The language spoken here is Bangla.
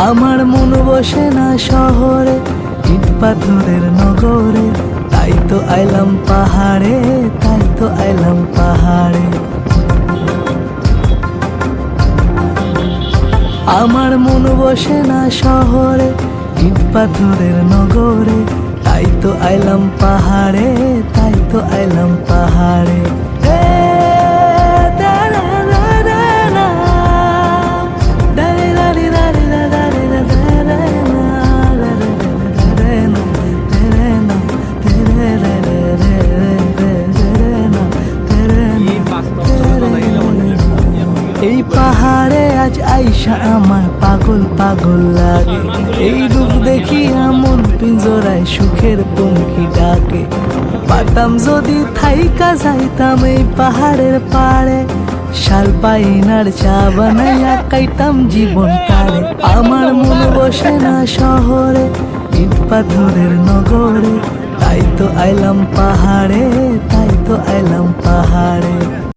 আমার মন বসে না শহরে, ইট পাথরের নগরে, তাই তো আইলাম পাহাড়ে, তাই তো আইলাম পাহাড়ে। আমার মন বসে না শহরে, ইট পাথরের নগরে, তাই তো আইলাম পাহাড়ে, তাই তো আইলাম পাহাড়ে। এই পাহাড়ে আজ আইসা আমার পাগল পাগল লাগে, এই রূপ দেখি এমন পিঞ্জরায় সুখের পঙ্খী ডাকে। পারতাম যদি থাইকা যাইতাম এই পাহাড়ের পাড়ে, শাল পাইনার চা বানাইয়া কাইতাম জীবন কারে। আমার মন বসে না শহরে, ইট পাথরের নগরে, তাই তো আইলাম পাহাড়ে, তাই তো আইলাম পাহাড়ে।